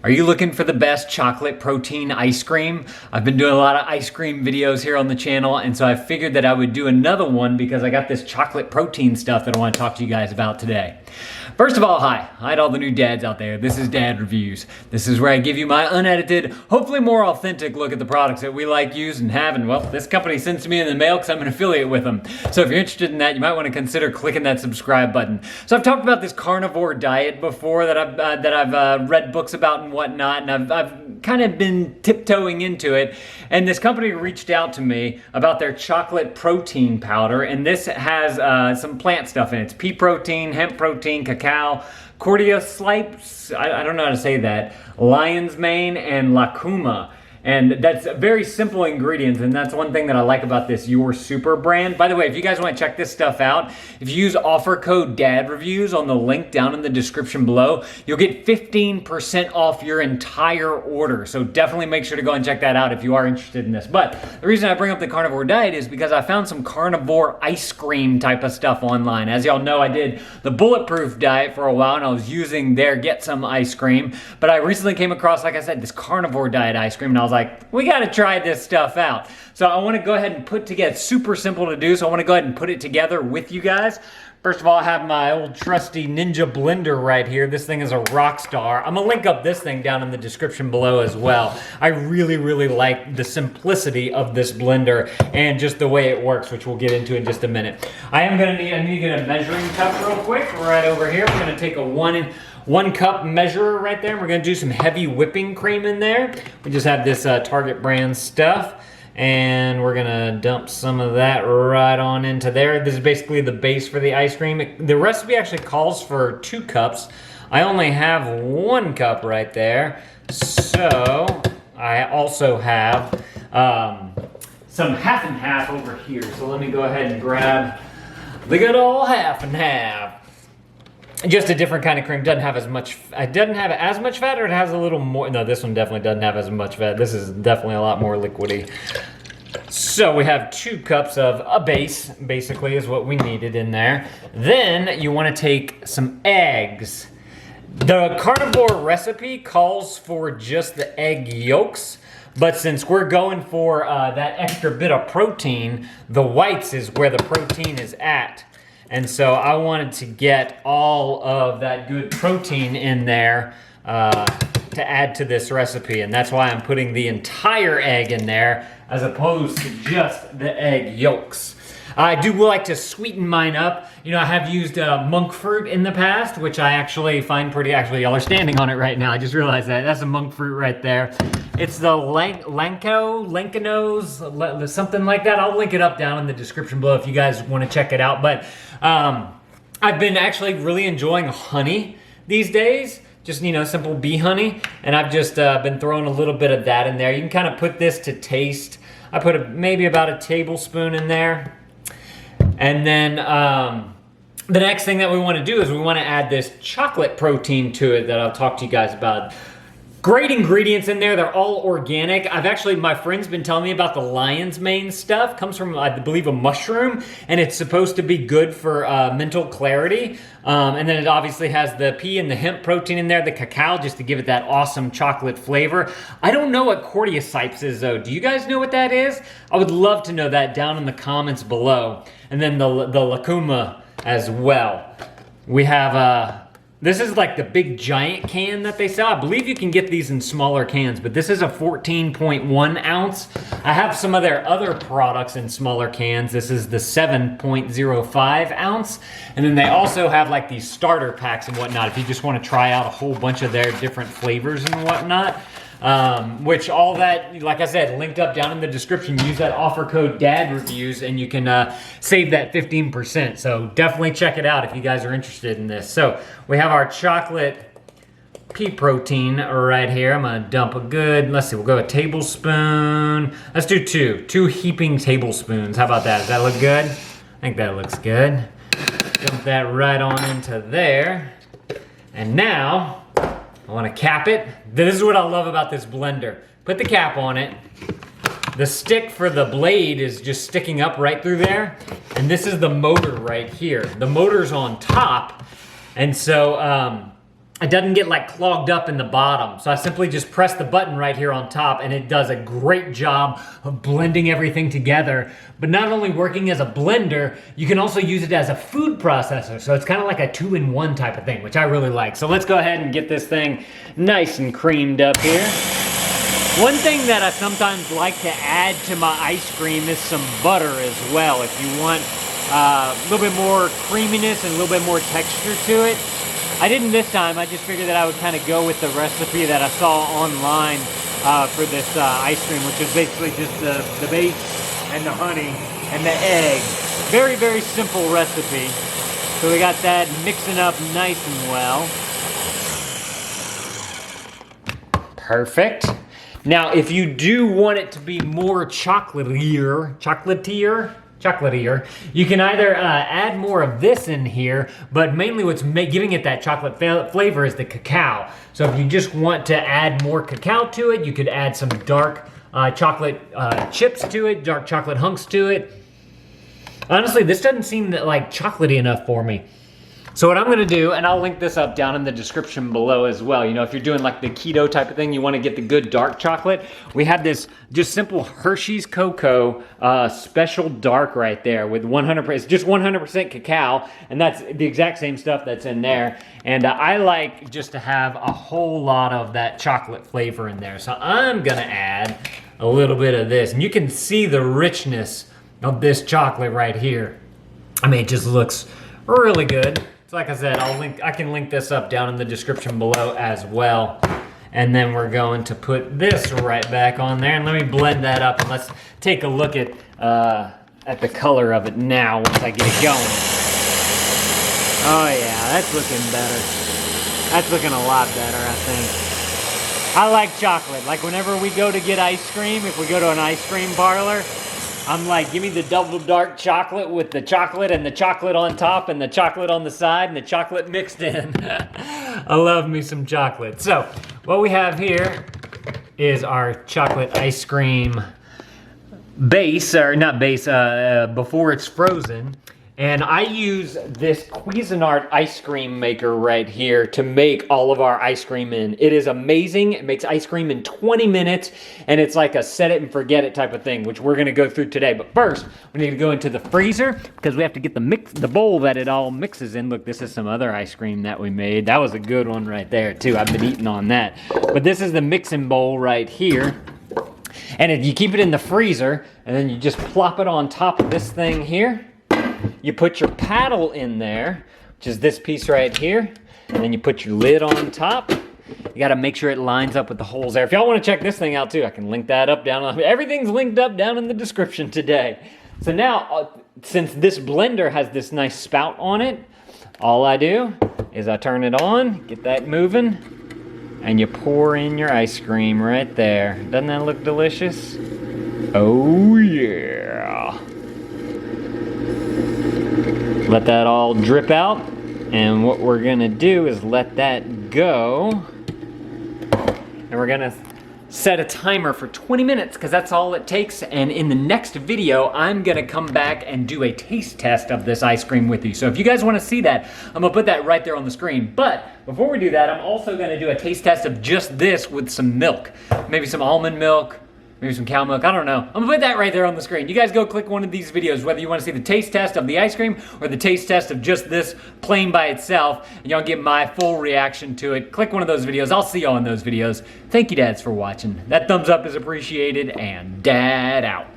Are you looking for the best chocolate protein ice cream? I've been doing a lot of ice cream videos here on the channel, and so I figured that I would do another one because I got this chocolate protein stuff that I want to talk to you guys about today. First of all, hi to all the new dads out there. This is Dad Reviews. This is where I give you my unedited, hopefully more authentic look at the products that we like, use, and have, and well, this company sends to me in the mail because I'm an affiliate with them. So if you're interested in that, you might want to consider clicking that subscribe button. So I've talked about this carnivore diet before that I've read books about and whatnot, and I've kind of been tiptoeing into it. And this company reached out to me about their chocolate protein powder, and this has some plant stuff in it. It's pea protein, hemp protein, cacao, cordia slipes, I don't know how to say that, lion's mane, and lacuma. And that's very simple ingredients, and that's one thing that I like about this YourSuper brand. By the way, if you guys want to check this stuff out, if you use offer code DADREVIEWS on the link down in the description below, you'll get 15% off your entire order. So definitely make sure to go and check that out if you are interested in this. But the reason I bring up the carnivore diet is because I found some carnivore ice cream type of stuff online. As y'all know, I did the bulletproof diet for a while, and I was using their Get Some ice cream. But I recently came across, like I said, this carnivore diet ice cream, and I was like, we gotta try this stuff out. So I wanna go ahead and put together, super simple to do, so I wanna go ahead and put it together with you guys. First of all, I have my old trusty Ninja blender right here. This thing is a rock star. I'm gonna link up this thing down in the description below as well. I really, really like the simplicity of this blender and just the way it works, which we'll get into in just a minute. I need to get a measuring cup real quick right over here. I'm gonna take a one cup measurer right there. We're gonna do some heavy whipping cream in there. We just have this Target brand stuff, and we're gonna dump some of that right on into there. This is basically the base for the ice cream. The recipe actually calls for 2 cups. I only have 1 cup right there. So I also have some half and half over here. So let me go ahead and grab the good old half and half. Just a different kind of cream. Doesn't have as much. It doesn't have as much fat, or it has a little more. No, this one definitely doesn't have as much fat. This is definitely a lot more liquidy. So we have 2 cups of a base, basically, is what we needed in there. Then you want to take some eggs. The carnivore recipe calls for just the egg yolks, but since we're going for that extra bit of protein, the whites is where the protein is at. And so I wanted to get all of that good protein in there to add to this recipe. And that's why I'm putting the entire egg in there as opposed to just the egg yolks. I do like to sweeten mine up. You know, I have used monk fruit in the past, which I actually find pretty, actually y'all are standing on it right now. I just realized that. That's a monk fruit right there. It's the Lancanos, something like that. I'll link it up down in the description below if you guys want to check it out. But I've been actually really enjoying honey these days. Just, you know, simple bee honey. And I've just been throwing a little bit of that in there. You can kind of put this to taste. I put maybe about a tablespoon in there. And then the next thing that we want to do is we want to add this chocolate protein to it that I'll talk to you guys about. Great ingredients in there. They're all organic. My friend's been telling me about the lion's mane stuff. Comes from, I believe, a mushroom, and it's supposed to be good for mental clarity. And then it obviously has the pea and the hemp protein in there, the cacao, just to give it that awesome chocolate flavor. I don't know what cordyceps is, though. Do you guys know what that is? I would love to know that down in the comments below. And then the lacuma as well. We have this is like the big giant can that they sell. I believe you can get these in smaller cans, but this is a 14.1 ounce. I have some of their other products in smaller cans. This is the 7.05 ounce. And then they also have like these starter packs and whatnot if you just want to try out a whole bunch of their different flavors and whatnot. Which all that, like I said, linked up down in the description. Use that offer code DADREVIEWS and you can save that 15%. So definitely check it out if you guys are interested in this. So we have our chocolate pea protein right here. I'm gonna dump a good, let's see, we'll go a tablespoon. Let's do 2 heaping tablespoons. How about that? Does that look good? I think that looks good. Dump that right on into there. And now, I want to cap it. This is what I love about this blender. Put the cap on it. The stick for the blade is just sticking up right through there. And this is the motor right here. The motor's on top. And so it doesn't get like clogged up in the bottom. So I simply just press the button right here on top and it does a great job of blending everything together. But not only working as a blender, you can also use it as a food processor. So it's kind of like a 2-in-1 type of thing, which I really like. So let's go ahead and get this thing nice and creamed up here. One thing that I sometimes like to add to my ice cream is some butter as well. If you want a little bit more creaminess and a little bit more texture to it. I didn't this time. I just figured that I would kind of go with the recipe that I saw online for this ice cream, which is basically just the base and the honey and the egg. Very, very simple recipe. So we got that mixing up nice and well. Perfect. Now, if you do want it to be more chocolatier, you can either add more of this in here, but mainly what's giving it that chocolate flavor is the cacao. So if you just want to add more cacao to it, you could add some dark chocolate chips to it, dark chocolate hunks to it. Honestly, this doesn't seem like chocolatey enough for me. So what I'm gonna do, and I'll link this up down in the description below as well. You know, if you're doing like the keto type of thing, you wanna get the good dark chocolate. We have this just simple Hershey's Cocoa special dark right there with 100%, it's just 100% cacao, and that's the exact same stuff that's in there. And I like just to have a whole lot of that chocolate flavor in there. So I'm gonna add a little bit of this, and you can see the richness of this chocolate right here. I mean, it just looks really good. So like I said, I can link this up down in the description below as well. And then we're going to put this right back on there, and let me blend that up, and let's take a look at the color of it now once I get it going. Oh yeah, that's looking better. That's looking a lot better, I think. I like chocolate. Like whenever we go to get ice cream, if we go to an ice cream parlor, I'm like, give me the double dark chocolate with the chocolate and the chocolate on top and the chocolate on the side and the chocolate mixed in. I love me some chocolate. So what we have here is our chocolate ice cream base, or not base, before it's frozen. And I use this Cuisinart ice cream maker right here to make all of our ice cream in. It is amazing. It makes ice cream in 20 minutes, and it's like a set it and forget it type of thing, which we're gonna go through today. But first, we need to go into the freezer because we have to get the bowl that it all mixes in. Look, this is some other ice cream that we made. That was a good one right there too. I've been eating on that. But this is the mixing bowl right here. And if you keep it in the freezer, and then you just plop it on top of this thing here. You put your paddle in there, which is this piece right here, and then you put your lid on top. You gotta make sure it lines up with the holes there. If y'all wanna check this thing out too, I can link that up down. Everything's linked up down in the description today. So now, since this blender has this nice spout on it, all I do is I turn it on, get that moving, and you pour in your ice cream right there. Doesn't that look delicious? Oh yeah. Let that all drip out, and what we're gonna do is let that go, and we're gonna set a timer for 20 minutes because that's all it takes. And in the next video, I'm gonna come back and do a taste test of this ice cream with you. So if you guys wanna see that, I'm gonna put that right there on the screen. But before we do that, I'm also gonna do a taste test of just this with some milk, maybe some almond milk, maybe some cow milk, I don't know. I'm gonna put that right there on the screen. You guys go click one of these videos, whether you wanna see the taste test of the ice cream or the taste test of just this plain by itself, and y'all get my full reaction to it. Click one of those videos. I'll see y'all in those videos. Thank you, dads, for watching. That thumbs up is appreciated, and dad out.